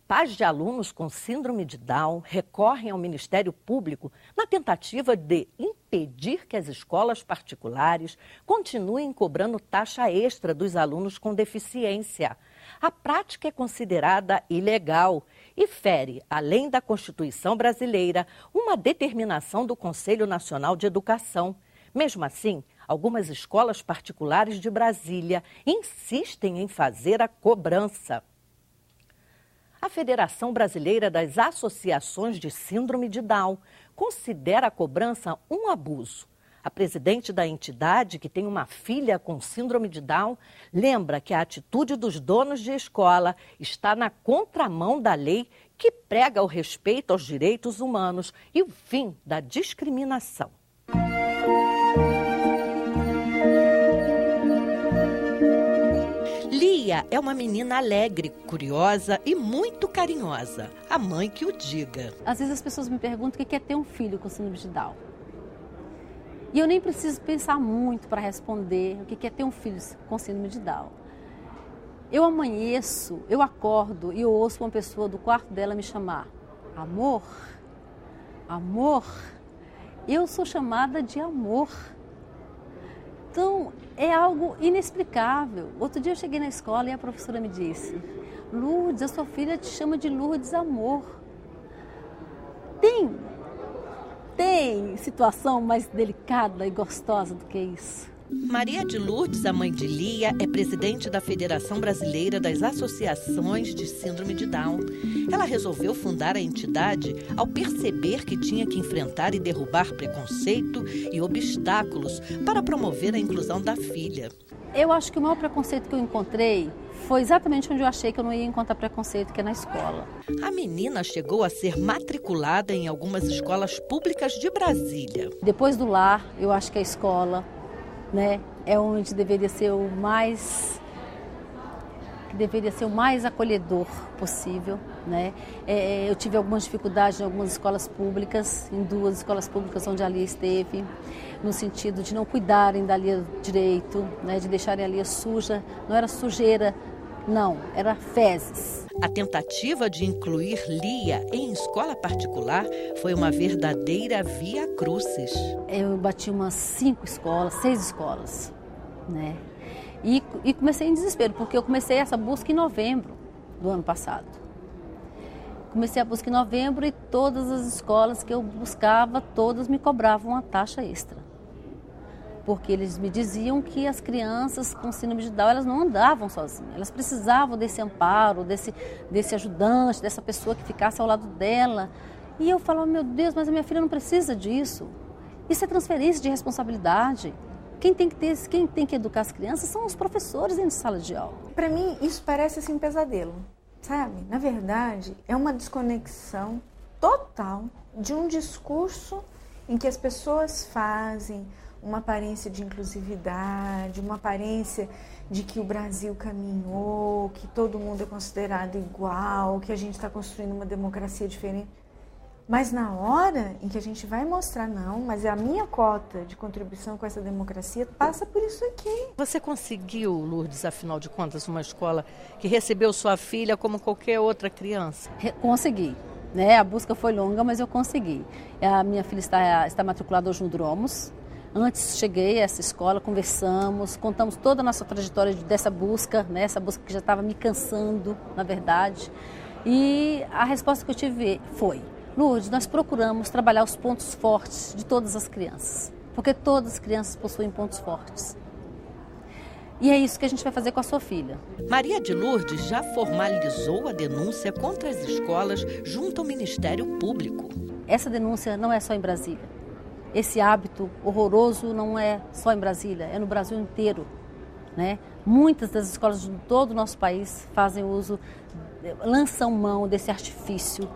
Pais de alunos com síndrome de Down recorrem ao Ministério Público na tentativa de impedir que as escolas particulares continuem cobrando taxa extra dos alunos com deficiência. A prática é considerada ilegal e fere, além da Constituição brasileira, uma determinação do Conselho Nacional de Educação. Mesmo assim, algumas escolas particulares de Brasília insistem em fazer a cobrança. A Federação Brasileira das Associações de Síndrome de Down considera a cobrança um abuso. A presidente da entidade, que tem uma filha com síndrome de Down, lembra que a atitude dos donos de escola está na contramão da lei que prega o respeito aos direitos humanos e o fim da discriminação. Lia é uma menina alegre, curiosa e muito carinhosa. A mãe que o diga. Às vezes as pessoas me perguntam o que é ter um filho com síndrome de Down. E eu nem preciso pensar muito para responder o que é ter um filho com síndrome de Down. Eu amanheço, eu acordo e eu ouço uma pessoa do quarto dela me chamar. Amor, amor, eu sou chamada de amor. Então, é algo inexplicável. Outro dia eu cheguei na escola e a professora me disse: Lourdes, a sua filha te chama de Lourdes Amor. Tem situação mais delicada e gostosa do que isso. Maria de Lourdes, a mãe de Lia, é presidente da Federação Brasileira das Associações de Síndrome de Down. Ela resolveu fundar a entidade ao perceber que tinha que enfrentar e derrubar preconceito e obstáculos para promover a inclusão da filha. Eu acho que o maior preconceito que eu encontrei foi exatamente onde eu achei que eu não ia encontrar preconceito, que é na escola. A menina chegou a ser matriculada em algumas escolas públicas de Brasília. Depois do lar, eu acho que a escola, né, é onde deveria ser o mais acolhedor possível, né? Eu tive algumas dificuldades em algumas escolas públicas, em 2 escolas públicas onde a Lia esteve, no sentido de não cuidarem da Lia direito, né, de deixarem a Lia suja. Não era sujeira, não, era fezes. A tentativa de incluir Lia em escola particular foi uma verdadeira via crucis. Eu bati umas 5 escolas, 6 escolas, né? E comecei em desespero, porque eu comecei essa busca em novembro do ano passado. Comecei a busca em novembro e todas as escolas que eu buscava, todas me cobravam uma taxa extra. Porque eles me diziam que as crianças com síndrome de Down, elas não andavam sozinhas. Elas precisavam desse amparo, desse ajudante, dessa pessoa que ficasse ao lado dela. E eu falava, meu Deus, mas a minha filha não precisa disso. Isso é transferência de responsabilidade. Quem tem que educar as crianças são os professores dentro de sala de aula. Para mim, isso parece assim um pesadelo, sabe? Na verdade, é uma desconexão total de um discurso em que as pessoas fazem uma aparência de inclusividade, uma aparência de que o Brasil caminhou, que todo mundo é considerado igual, que a gente está construindo uma democracia diferente. Mas na hora em que a gente vai mostrar, não, mas a minha cota de contribuição com essa democracia passa por isso aqui. Você conseguiu, Lourdes, afinal de contas, uma escola que recebeu sua filha como qualquer outra criança? Consegui, né? A busca foi longa, mas eu consegui. A minha filha está matriculada hoje no Dromos. Antes cheguei a essa escola, conversamos, contamos toda a nossa trajetória dessa busca, né? Essa busca que já estava me cansando, na verdade. E a resposta que eu tive foi: Lourdes, nós procuramos trabalhar os pontos fortes de todas as crianças, porque todas as crianças possuem pontos fortes. E é isso que a gente vai fazer com a sua filha. Maria de Lourdes já formalizou a denúncia contra as escolas junto ao Ministério Público. Essa denúncia não é só em Brasília. Esse hábito horroroso não é só em Brasília, é no Brasil inteiro, né? Muitas das escolas de todo o nosso país fazem uso, lançam mão desse artifício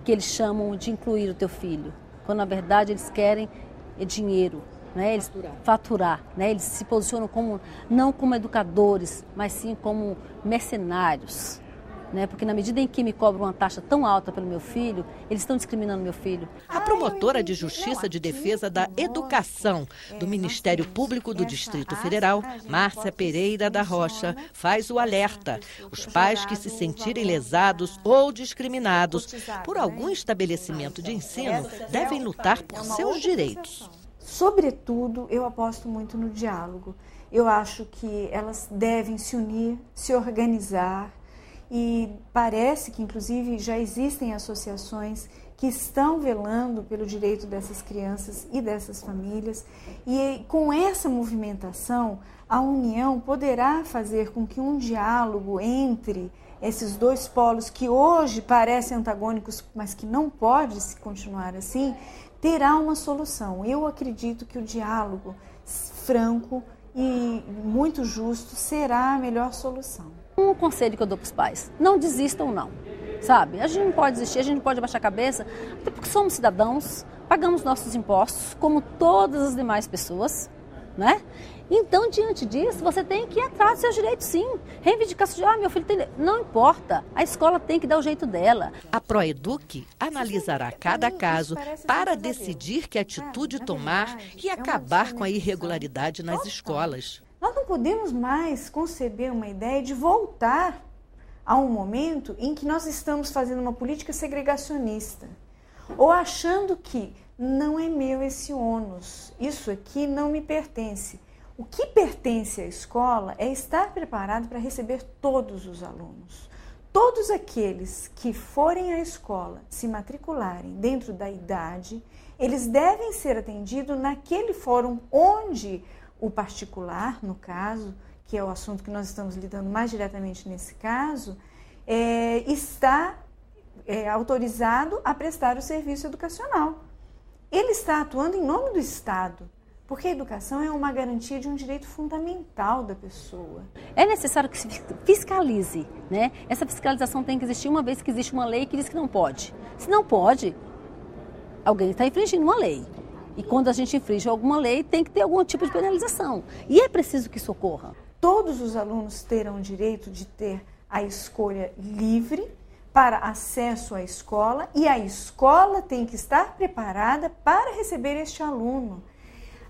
que eles chamam de incluir o teu filho, quando na verdade eles querem dinheiro, né? Eles faturar, né? Eles se posicionam não como educadores, mas sim como mercenários, né? Porque na medida em que me cobram uma taxa tão alta pelo meu filho, eles estão discriminando meu filho. A promotora de Justiça de Defesa da Educação do Ministério Público do Distrito Federal, Márcia Pereira da Rocha, faz o alerta. Os pais que se sentirem lesados ou discriminados por algum estabelecimento de ensino devem lutar por seus direitos. Sobretudo, eu aposto muito no diálogo. Eu acho que elas devem se unir, se organizar, e parece que, inclusive, já existem associações que estão velando pelo direito dessas crianças e dessas famílias. E com essa movimentação, a União poderá fazer com que um diálogo entre esses dois polos, que hoje parecem antagônicos, mas que não pode se continuar assim, terá uma solução. Eu acredito que o diálogo franco e muito justo será a melhor solução. Um conselho que eu dou para os pais: não desistam não, sabe? A gente não pode desistir, a gente não pode baixar a cabeça, até porque somos cidadãos, pagamos nossos impostos, como todas as demais pessoas, né? Então, diante disso, você tem que ir atrás dos seus direitos, sim. Reivindicação de, meu filho tem... Não importa, a escola tem que dar o jeito dela. A Proeduc analisará cada caso para decidir que atitude tomar e acabar com a irregularidade nas escolas. Nós não podemos mais conceber uma ideia de voltar a um momento em que nós estamos fazendo uma política segregacionista, ou achando que não é meu esse ônus, isso aqui não me pertence. O que pertence à escola é estar preparado para receber todos os alunos. Todos aqueles que forem à escola, se matricularem dentro da idade, eles devem ser atendidos naquele fórum onde o particular, no caso, que é o assunto que nós estamos lidando mais diretamente nesse caso, está autorizado a prestar o serviço educacional. Ele está atuando em nome do Estado, porque a educação é uma garantia de um direito fundamental da pessoa. É necessário que se fiscalize, né? Essa fiscalização tem que existir, uma vez que existe uma lei que diz que não pode. Se não pode, alguém está infringindo uma lei. E quando a gente infringe alguma lei, tem que ter algum tipo de penalização. E é preciso que isso ocorra. Todos os alunos terão o direito de ter a escolha livre para acesso à escola, e a escola tem que estar preparada para receber este aluno.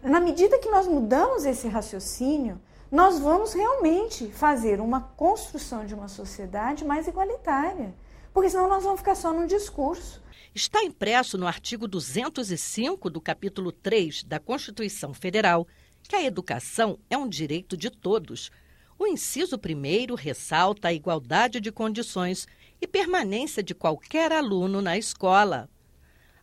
Na medida que nós mudamos esse raciocínio, nós vamos realmente fazer uma construção de uma sociedade mais igualitária, porque senão nós vamos ficar só num discurso. Está impresso no artigo 205 do capítulo 3 da Constituição Federal que a educação é um direito de todos. O inciso 1º ressalta a igualdade de condições e permanência de qualquer aluno na escola.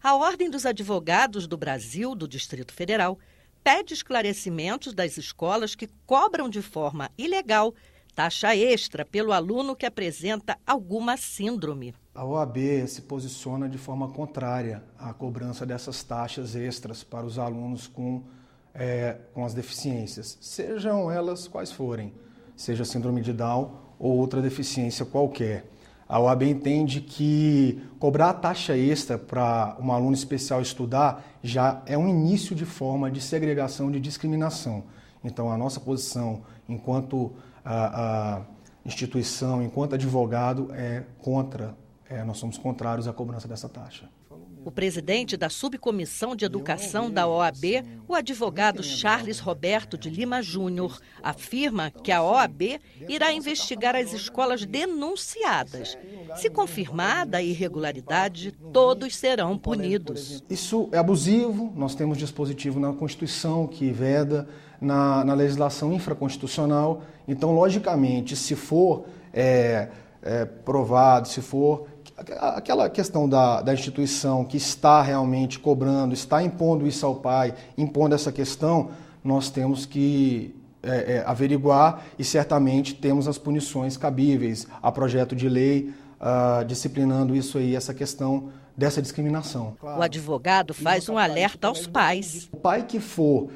A Ordem dos Advogados do Brasil, do Distrito Federal, pede esclarecimentos das escolas que cobram de forma ilegal taxa extra pelo aluno que apresenta alguma síndrome. A OAB se posiciona de forma contrária à cobrança dessas taxas extras para os alunos com as deficiências, sejam elas quais forem, seja síndrome de Down ou outra deficiência qualquer. A OAB entende que cobrar a taxa extra para um aluno especial estudar já é um início de forma de segregação, de discriminação. Então, a nossa posição enquanto a instituição, enquanto advogado, nós somos contrários à cobrança dessa taxa. O presidente da Subcomissão de Educação da OAB, o advogado Charles Roberto de Lima Júnior, afirma que a OAB irá investigar as escolas denunciadas. Se confirmada a irregularidade, todos serão punidos. Isso é abusivo, nós temos dispositivo na Constituição que veda, na legislação infraconstitucional. Então, logicamente, se for provado, se for aquela questão da instituição que está realmente cobrando, está impondo isso ao pai, impondo essa questão, nós temos que averiguar e certamente temos as punições cabíveis a projeto de lei disciplinando isso aí, essa questão dessa discriminação. O advogado faz um alerta aos pais. O pai que for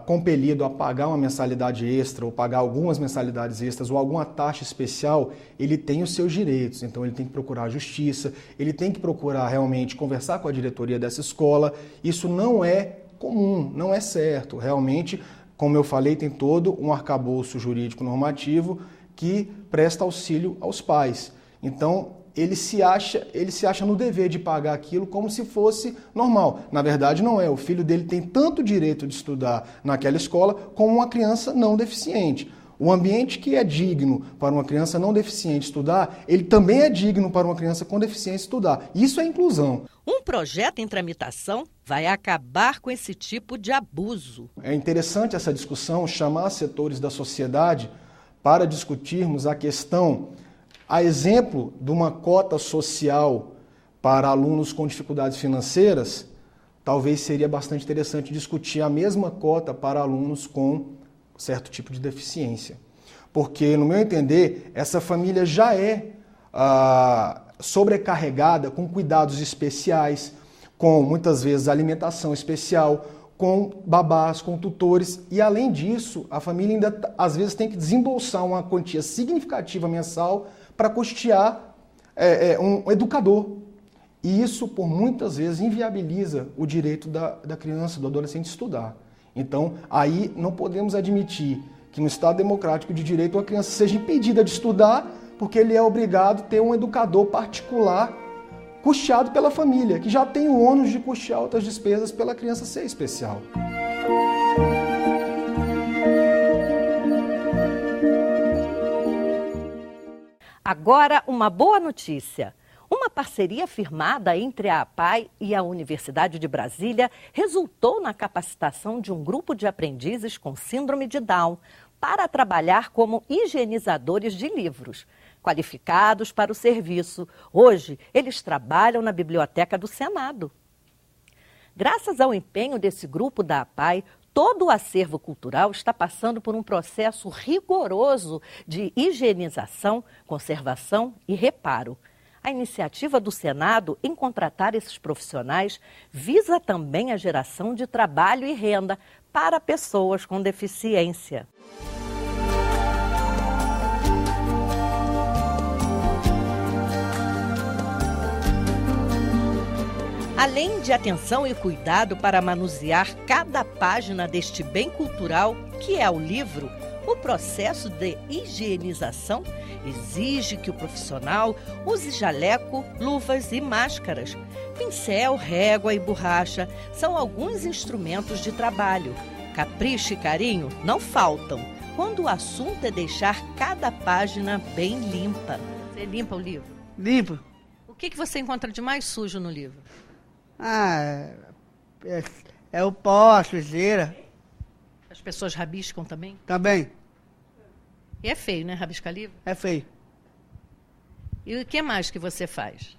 compelido a pagar uma mensalidade extra ou pagar algumas mensalidades extras ou alguma taxa especial, ele tem os seus direitos. Então ele tem que procurar a justiça, ele tem que procurar realmente conversar com a diretoria dessa escola. Isso não é comum, não é certo. Realmente, como eu falei, tem todo um arcabouço jurídico normativo que presta auxílio aos pais. Então, ele se acha no dever de pagar aquilo como se fosse normal. Na verdade, não é. O filho dele tem tanto direito de estudar naquela escola como uma criança não deficiente. O ambiente que é digno para uma criança não deficiente estudar, ele também é digno para uma criança com deficiência estudar. Isso é inclusão. Um projeto em tramitação vai acabar com esse tipo de abuso. É interessante essa discussão, chamar setores da sociedade para discutirmos a questão, a exemplo de uma cota social para alunos com dificuldades financeiras, talvez seria bastante interessante discutir a mesma cota para alunos com certo tipo de deficiência. Porque, no meu entender, essa família já é sobrecarregada com cuidados especiais, com, muitas vezes, alimentação especial, com babás, com tutores, e, além disso, a família ainda, às vezes, tem que desembolsar uma quantia significativa mensal para custear um educador. E isso, por muitas vezes, inviabiliza o direito da criança, do adolescente estudar. Então, aí não podemos admitir que no Estado democrático de direito uma criança seja impedida de estudar porque ele é obrigado a ter um educador particular custeado pela família, que já tem o ônus de custear outras despesas pela criança ser especial. Agora, uma boa notícia. Uma parceria firmada entre a APAE e a Universidade de Brasília resultou na capacitação de um grupo de aprendizes com síndrome de Down para trabalhar como higienizadores de livros. Qualificados para o serviço, hoje eles trabalham na Biblioteca do Senado. Graças ao empenho desse grupo da APAE, todo o acervo cultural está passando por um processo rigoroso de higienização, conservação e reparo. A iniciativa do Senado em contratar esses profissionais visa também a geração de trabalho e renda para pessoas com deficiência. Além de atenção e cuidado para manusear cada página deste bem cultural, que é o livro, o processo de higienização exige que o profissional use jaleco, luvas e máscaras. Pincel, régua e borracha são alguns instrumentos de trabalho. Capricho e carinho não faltam quando o assunto é deixar cada página bem limpa. Você limpa o livro? Limpo. O que você encontra de mais sujo no livro? É o pó, a sujeira. As pessoas rabiscam também? Também. E é feio, né, rabiscar livro? É feio. E o que mais que você faz?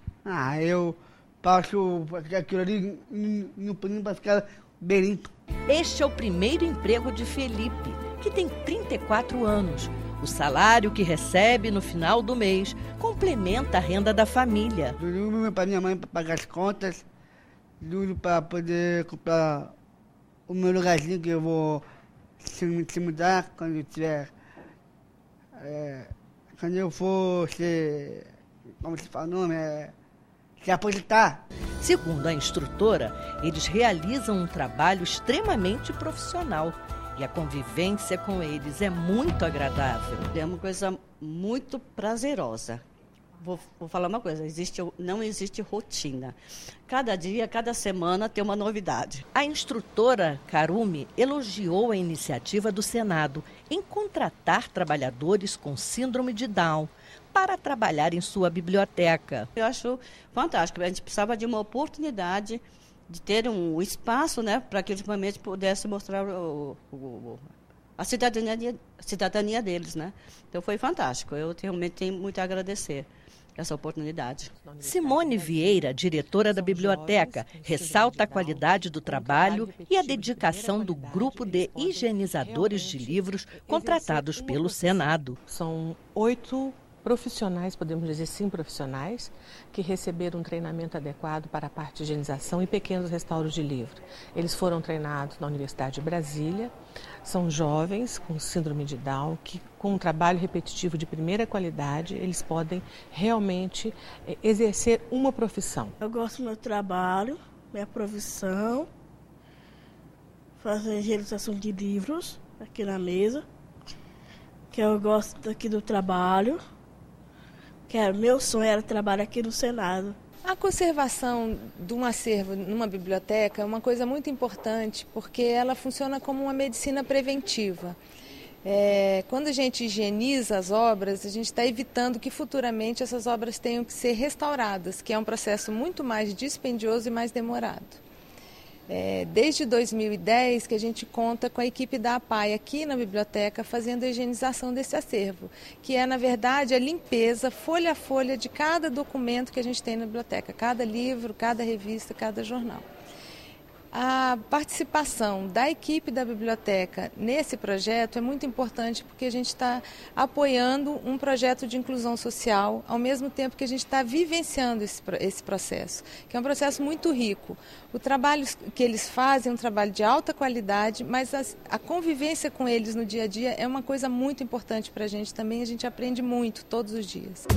Eu passo aquilo ali no paninho para ficar bem limpo. Este é o primeiro emprego de Felipe, que tem 34 anos. O salário que recebe no final do mês complementa a renda da família. Duro para minha mãe para pagar as contas, duro para poder comprar o meu lugarzinho que eu vou se mudar quando eu tiver. Quando eu for como se fala o nome, se aposentar. Segundo a instrutora, eles realizam um trabalho extremamente profissional e a convivência com eles é muito agradável. É uma coisa muito prazerosa. Vou falar uma coisa, não existe rotina. Cada dia, cada semana tem uma novidade. A instrutora Karumi elogiou a iniciativa do Senado em contratar trabalhadores com síndrome de Down para trabalhar em sua biblioteca. Eu acho fantástico. A gente precisava de uma oportunidade de ter um espaço, né, para que eles realmente pudessem mostrar a cidadania deles, né? Então foi fantástico. Eu realmente tenho muito a agradecer essa oportunidade. Simone Vieira, diretora da biblioteca, ressalta a qualidade do trabalho e a dedicação do grupo de higienizadores de livros contratados pelo Senado. São 8 profissionais, podemos dizer sim profissionais, que receberam um treinamento adequado para a parte de higienização e pequenos restauros de livro. Eles foram treinados na Universidade de Brasília, são jovens com síndrome de Down, que com um trabalho repetitivo de primeira qualidade, eles podem realmente exercer uma profissão. Eu gosto do meu trabalho, minha profissão, fazer higienização de livros aqui na mesa, que eu gosto daqui do trabalho. Meu sonho era trabalhar aqui no Senado. A conservação de um acervo numa biblioteca é uma coisa muito importante, porque ela funciona como uma medicina preventiva. Quando a gente higieniza as obras, a gente está evitando que futuramente essas obras tenham que ser restauradas, que é um processo muito mais dispendioso e mais demorado. Desde 2010 que a gente conta com a equipe da APAI aqui na biblioteca fazendo a higienização desse acervo, que é, na verdade, a limpeza folha a folha de cada documento que a gente tem na biblioteca, cada livro, cada revista, cada jornal. A participação da equipe da biblioteca nesse projeto é muito importante porque a gente está apoiando um projeto de inclusão social ao mesmo tempo que a gente está vivenciando esse processo, que é um processo muito rico. O trabalho que eles fazem é um trabalho de alta qualidade, mas a convivência com eles no dia a dia é uma coisa muito importante para a gente também, a gente aprende muito todos os dias.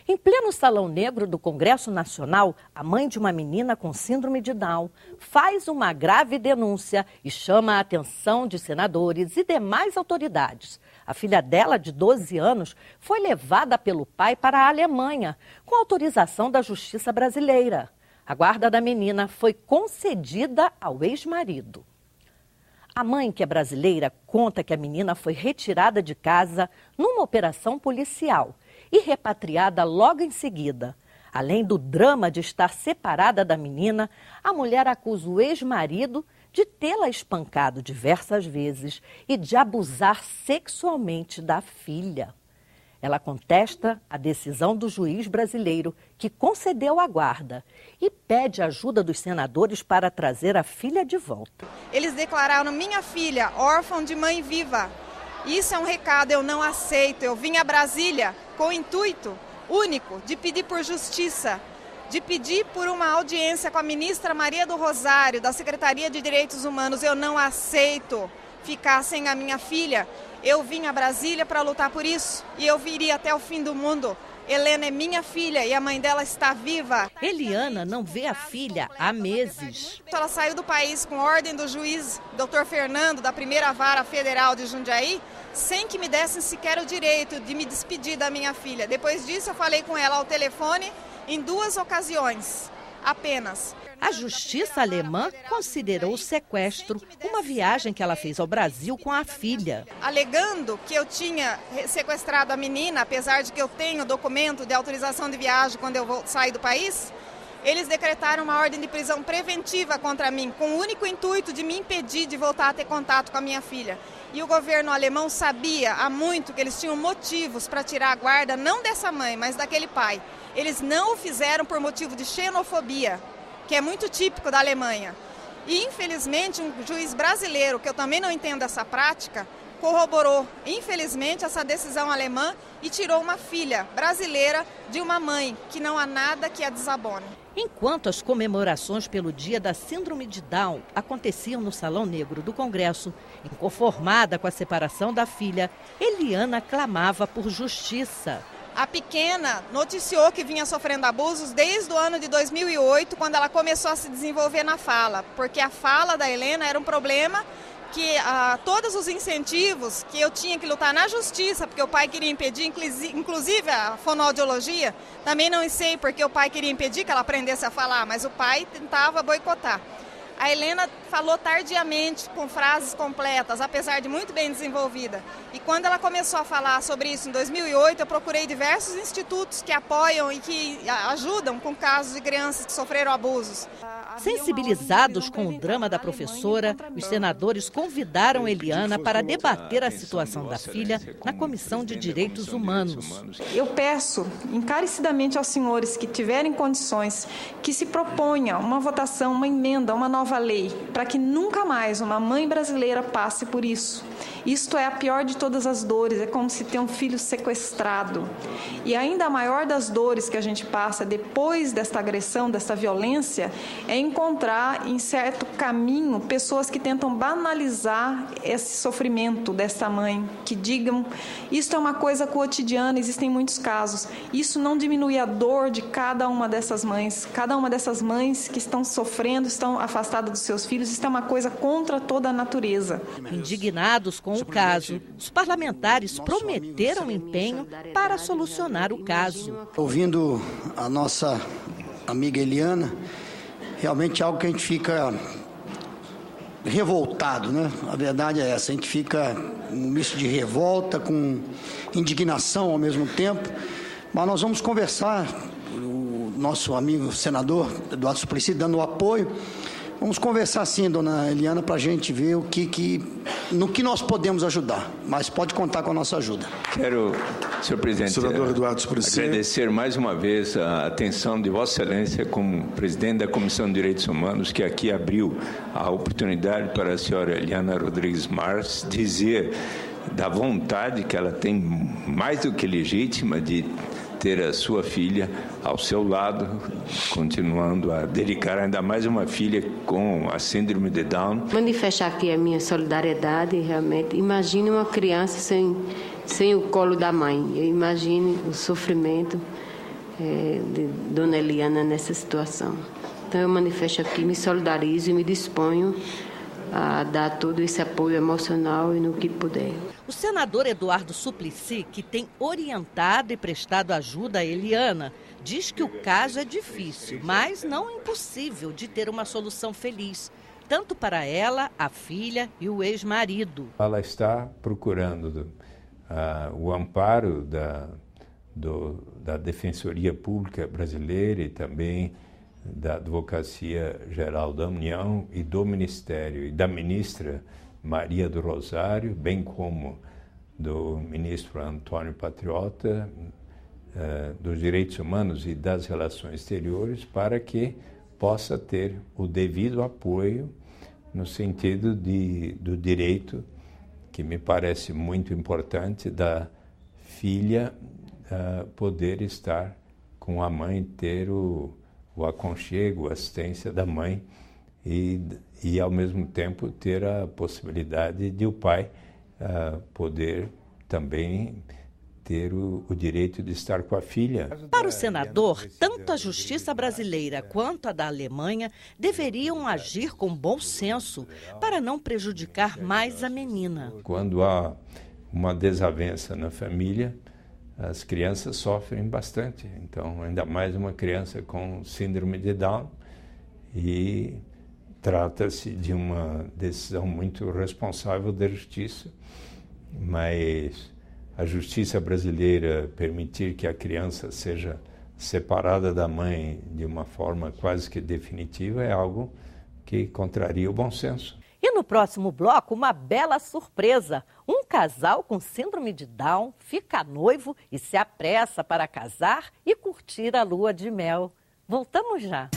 Em pleno Salão Negro do Congresso Nacional, a mãe de uma menina com síndrome de Down faz uma grave denúncia e chama a atenção de senadores e demais autoridades. A filha dela, de 12 anos, foi levada pelo pai para a Alemanha, com autorização da Justiça brasileira. A guarda da menina foi concedida ao ex-marido. A mãe, que é brasileira, conta que a menina foi retirada de casa numa operação policial e repatriada logo em seguida. Além do drama de estar separada da menina, a mulher acusa o ex-marido de tê-la espancado diversas vezes e de abusar sexualmente da filha. Ela contesta a decisão do juiz brasileiro que concedeu a guarda e pede ajuda dos senadores para trazer a filha de volta. Eles declararam minha filha órfã de mãe viva. Isso é um recado, eu não aceito. Eu vim a Brasília com o intuito único de pedir por justiça, de pedir por uma audiência com a ministra Maria do Rosário, da Secretaria de Direitos Humanos. Eu não aceito ficar sem a minha filha. Eu vim a Brasília para lutar por isso e eu viria até o fim do mundo. Helena é minha filha e a mãe dela está viva. Eliana não vê a filha há meses. Ela saiu do país com ordem do juiz, Dr. Fernando, da Primeira Vara Federal de Jundiaí, sem que me dessem sequer o direito de me despedir da minha filha. Depois disso, eu falei com ela ao telefone em 2 ocasiões, apenas. A justiça alemã considerou o sequestro uma viagem que ela fez ao Brasil com a filha. Alegando que eu tinha sequestrado a menina, apesar de que eu tenho documento de autorização de viagem quando eu vou sair do país, eles decretaram uma ordem de prisão preventiva contra mim, com o único intuito de me impedir de voltar a ter contato com a minha filha. E o governo alemão sabia há muito que eles tinham motivos para tirar a guarda, não dessa mãe, mas daquele pai. Eles não o fizeram por motivo de xenofobia, que é muito típico da Alemanha. E, infelizmente, um juiz brasileiro, que eu também não entendo essa prática, corroborou, infelizmente, essa decisão alemã e tirou uma filha brasileira de uma mãe, que não há nada que a desabone. Enquanto as comemorações pelo Dia da Síndrome de Down aconteciam no Salão Negro do Congresso, inconformada com a separação da filha, Eliana clamava por justiça. A pequena noticiou que vinha sofrendo abusos desde o ano de 2008, quando ela começou a se desenvolver na fala, porque a fala da Helena era um problema que todos os incentivos que eu tinha que lutar na justiça, porque o pai queria impedir, inclusive a fonoaudiologia, também não sei porque o pai queria impedir que ela aprendesse a falar, mas o pai tentava boicotar. A Helena falou tardiamente, com frases completas, apesar de muito bem desenvolvida. E quando ela começou a falar sobre isso em 2008, eu procurei diversos institutos que apoiam e que ajudam com casos de crianças que sofreram abusos. Sensibilizados com o drama da professora, os senadores convidaram Eliana para debater a situação da filha na Comissão de Direitos Humanos. Eu peço encarecidamente aos senhores que tiverem condições que se proponha uma votação, uma emenda, uma nova lei, para que nunca mais uma mãe brasileira passe por isso. Isto é a pior de todas as dores, é como se ter um filho sequestrado. E ainda a maior das dores que a gente passa depois desta agressão, desta violência, é encontrar em certo caminho pessoas que tentam banalizar esse sofrimento dessa mãe, que digam, isso é uma coisa cotidiana, existem muitos casos. Isso não diminui a dor de cada uma dessas mães que estão sofrendo, estão afastadas dos seus filhos, isso é uma coisa contra toda a natureza. Indignados com o caso, os parlamentares prometeram empenho para solucionar o caso. Ouvindo a nossa amiga Eliana, realmente é algo que a gente fica revoltado, né? A verdade é essa, a gente fica um misto de revolta com indignação ao mesmo tempo, mas nós vamos conversar, o nosso amigo senador Eduardo Suplicy dando o apoio, vamos conversar sim, dona Eliana, para a gente ver no que nós podemos ajudar, mas pode contar com a nossa ajuda. Quero, senhor presidente, senador Eduardo Suplicy, agradecer mais uma vez a atenção de Vossa Excelência como presidente da Comissão de Direitos Humanos, que aqui abriu a oportunidade para a senhora Eliana Rodrigues Marques dizer da vontade que ela tem mais do que legítima de ter a sua filha ao seu lado, continuando a dedicar ainda mais uma filha com a síndrome de Down. Manifestar aqui a minha solidariedade, realmente. Imagine uma criança sem o colo da mãe. Eu imagino o sofrimento de dona Eliana nessa situação. Então eu manifesto aqui, me solidarizo e me disponho a dar todo esse apoio emocional e no que puder. O senador Eduardo Suplicy, que tem orientado e prestado ajuda a Eliana, diz que o caso é difícil, mas não impossível de ter uma solução feliz, tanto para ela, a filha e o ex-marido. Ela está procurando o amparo da Defensoria Pública Brasileira e também da Advocacia Geral da União e do Ministério e da ministra Maria do Rosário, bem como do ministro Antônio Patriota, dos Direitos Humanos e das Relações Exteriores, para que possa ter o devido apoio no sentido do direito, que me parece muito importante, da filha poder estar com a mãe, ter o aconchego, a assistência da mãe e ao mesmo tempo ter a possibilidade de o pai poder também ter o direito de estar com a filha. Para o senador, tanto a justiça brasileira quanto a da Alemanha deveriam agir com bom senso para não prejudicar mais a menina. Quando há uma desavença na família, as crianças sofrem bastante. Então, ainda mais uma criança com síndrome de Down, e trata-se de uma decisão muito responsável da justiça, mas a justiça brasileira permitir que a criança seja separada da mãe de uma forma quase que definitiva é algo que contraria o bom senso. E no próximo bloco, uma bela surpresa. Um casal com síndrome de Down fica noivo e se apressa para casar e curtir a lua de mel. Voltamos já.